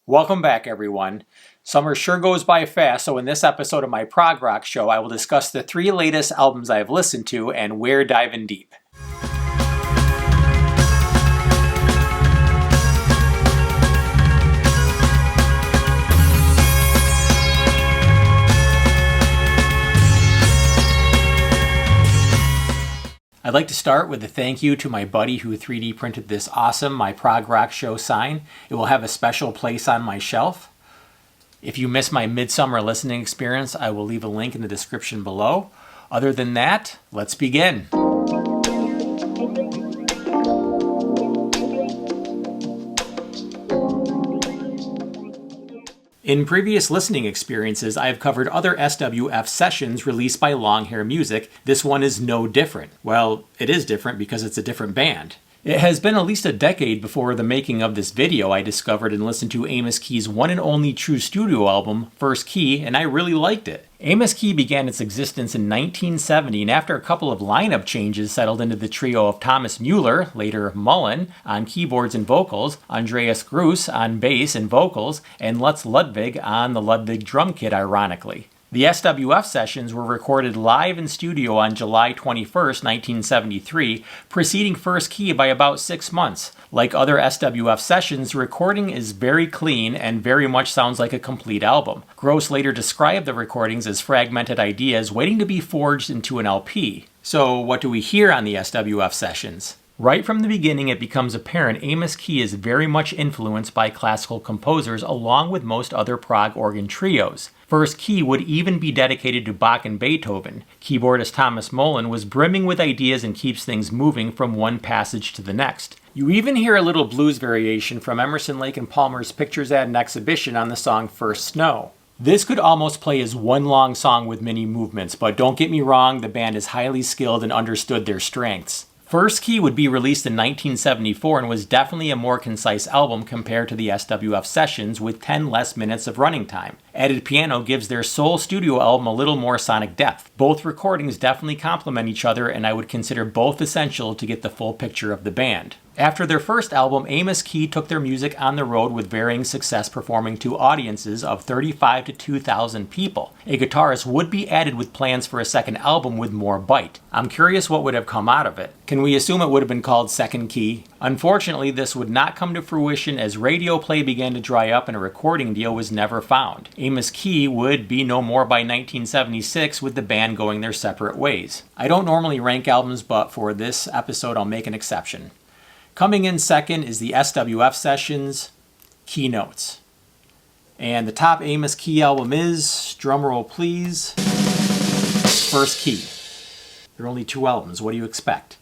Welcome back, everyone. Summer sure goes by fast, so in this episode of my Prog Rock show, I will discuss the 3 latest albums I've listened to and we're diving deep. I'd like to start with a thank you to my buddy who 3D printed this awesome My Prog Rock Show sign. It will have a special place on my shelf. If you miss my midsummer listening experience, I will leave a link in the description below. Other than that, let's begin. In previous listening experiences, I have covered other SWF sessions released by Longhair Music. This one is no different. Well, it is different because it's a different band. It has been at least a decade before the making of this video I discovered and listened to Amos Key's one and only true studio album, First Key, and I really liked it. Amos Key began its existence in 1970 and after a couple of lineup changes settled into the trio of Thomas Mueller, later Mullen, on keyboards and vocals, Andreas Gruss on bass and vocals, and Lutz Ludwig on the Ludwig drum kit ironically. The SWF sessions were recorded live in studio on July 21, 1973, preceding First Key by about 6 months. Like other SWF sessions, the recording is very clean and very much sounds like a complete album. Gross later described the recordings as fragmented ideas waiting to be forged into an LP. So what do we hear on the SWF sessions? Right from the beginning, it becomes apparent Amos Key is very much influenced by classical composers along with most other prog organ trios. First Key would even be dedicated to Bach and Beethoven. Keyboardist Thomas Mullen was brimming with ideas and keeps things moving from one passage to the next. You even hear a little blues variation from Emerson, Lake and Palmer's Pictures at an Exhibition on the song First Snow. This could almost play as one long song with many movements, but don't get me wrong, the band is highly skilled and understood their strengths. First Key would be released in 1974 and was definitely a more concise album compared to the SWF sessions with 10 less minutes of running time. Added piano gives their sole studio album a little more sonic depth. Both recordings definitely complement each other and I would consider both essential to get the full picture of the band. After their first album, Amos Key took their music on the road with varying success performing to audiences of 35 to 2,000 people. A guitarist would be added with plans for a second album with more bite. I'm curious what would have come out of it. Can we assume it would have been called Second Key? Unfortunately, this would not come to fruition as radio play began to dry up and a recording deal was never found. Amos Key would be no more by 1976 with the band going their separate ways. I don't normally rank albums, but for this episode I'll make an exception. Coming in second is the SWF Sessions Keynotes. And the top Amos Key album is, drumroll please, First Key. There are only 2 albums, what do you expect?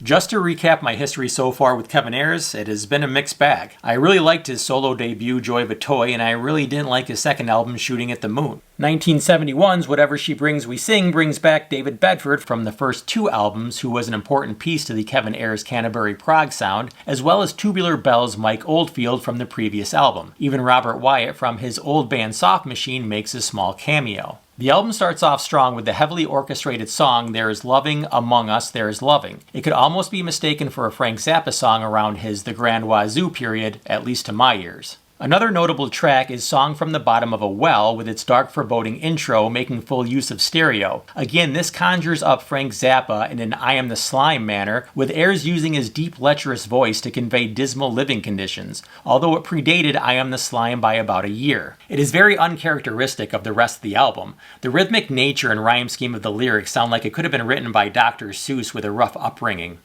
Just to recap my history so far with Kevin Ayers, it has been a mixed bag. I really liked his solo debut, Joy of a Toy, and I really didn't like his second album, Shooting at the Moon. 1971's Whatever She Brings We Sing brings back David Bedford from the first 2 albums, who was an important piece to the Kevin Ayers Canterbury prog sound, as well as Tubular Bells' Mike Oldfield from the previous album. Even Robert Wyatt from his old band Soft Machine makes a small cameo. The album starts off strong with the heavily orchestrated song There Is Loving, Among Us There Is Loving. It could almost be mistaken for a Frank Zappa song around his The Grand Wazoo period, at least to my ears. Another notable track is Song from the Bottom of a Well with its dark foreboding intro making full use of stereo. Again, this conjures up Frank Zappa in an I Am the Slime manner, with Ayers using his deep lecherous voice to convey dismal living conditions, although it predated I Am the Slime by about a year. It is very uncharacteristic of the rest of the album. The rhythmic nature and rhyme scheme of the lyrics sound like it could have been written by Dr. Seuss with a rough upbringing.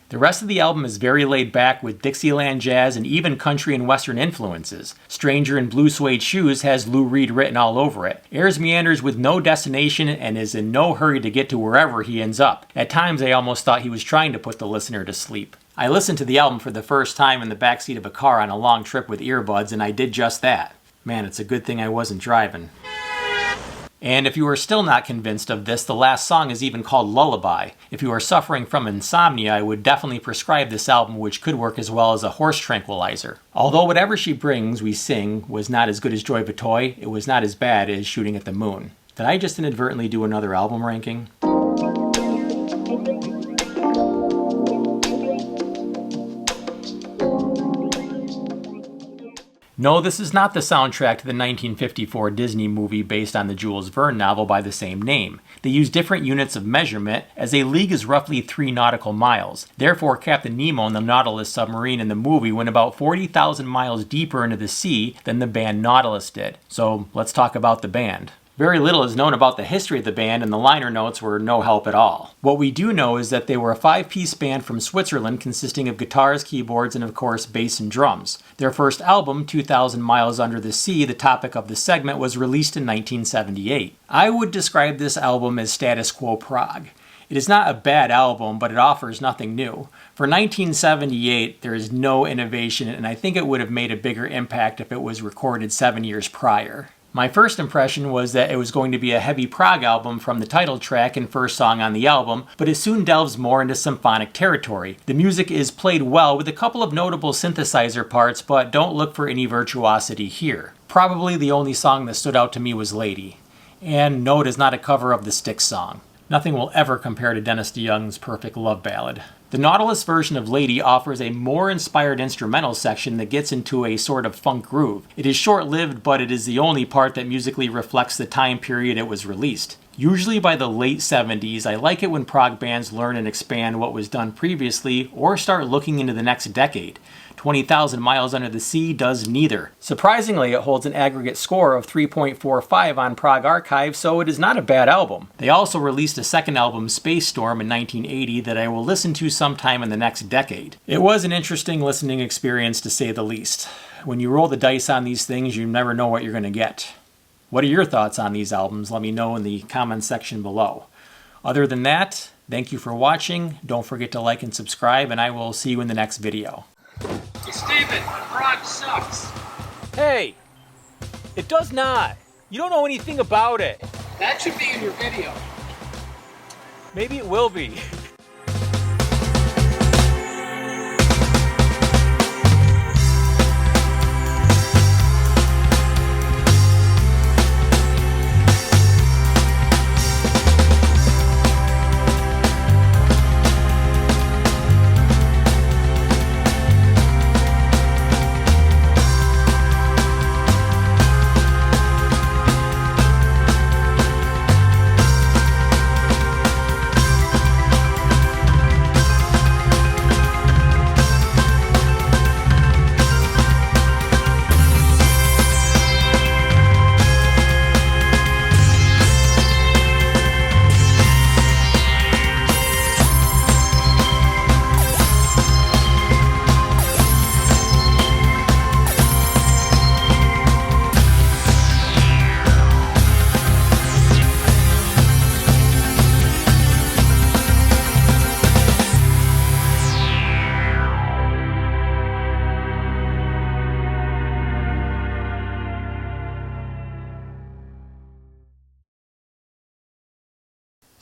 The rest of the album is very laid back with Dixieland jazz and even country and western influences. Stranger in Blue Suede Shoes has Lou Reed written all over it. Ayers meanders with no destination and is in no hurry to get to wherever he ends up. At times I almost thought he was trying to put the listener to sleep. I listened to the album for the first time in the backseat of a car on a long trip with earbuds and I did just that. Man, it's a good thing I wasn't driving. And if you are still not convinced of this, the last song is even called Lullaby. If you are suffering from insomnia, I would definitely prescribe this album, which could work as well as a horse tranquilizer. Although Whatever She Brings We Sing was not as good as Joy of a Toy, it was not as bad as Shooting at the Moon. Did I just inadvertently do another album ranking? No, this is not the soundtrack to the 1954 Disney movie based on the Jules Verne novel by the same name. They use different units of measurement, as a league is roughly 3 nautical miles. Therefore, Captain Nemo and the Nautilus submarine in the movie went about 40,000 miles deeper into the sea than the band Nautilus did. So let's talk about the band. Very little is known about the history of the band, and the liner notes were no help at all. What we do know is that they were a 5-piece band from Switzerland consisting of guitars, keyboards, and of course bass and drums. Their first album, 2,000 Miles Under the Sea, the topic of the segment, was released in 1978. I would describe this album as status quo prog. It is not a bad album, but it offers nothing new. For 1978, there is no innovation, and I think it would have made a bigger impact if it was recorded 7 years prior. My first impression was that it was going to be a heavy prog album from the title track and first song on the album, but it soon delves more into symphonic territory. The music is played well with a couple of notable synthesizer parts, but don't look for any virtuosity here. Probably the only song that stood out to me was Lady. And no, it is not a cover of the Styx song. Nothing will ever compare to Dennis DeYoung's perfect love ballad. The Nautilus version of Lady offers a more inspired instrumental section that gets into a sort of funk groove. It is short-lived, but it is the only part that musically reflects the time period it was released. Usually by the late 70s, I like it when prog bands learn and expand what was done previously or start looking into the next decade. 20,000 Miles Under the Sea does neither. Surprisingly, it holds an aggregate score of 3.45 on Prog Archive, so it is not a bad album. They also released a second album, Space Storm, in 1980 that I will listen to sometime in the next decade. It was an interesting listening experience to say the least. When you roll the dice on these things, you never know what you're going to get. What are your thoughts on these albums? Let me know in the comments section below. Other than that, thank you for watching. Don't forget to like and subscribe, and I will see you in the next video. Hey, Steven, Prog sucks. Hey! It does not! You don't know anything about it! That should be in your video. Maybe it will be.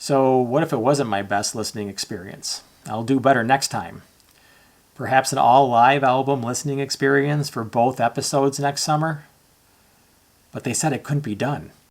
So what if it wasn't my best listening experience? I'll do better next time. Perhaps an all-live album listening experience for both episodes next summer? But they said it couldn't be done.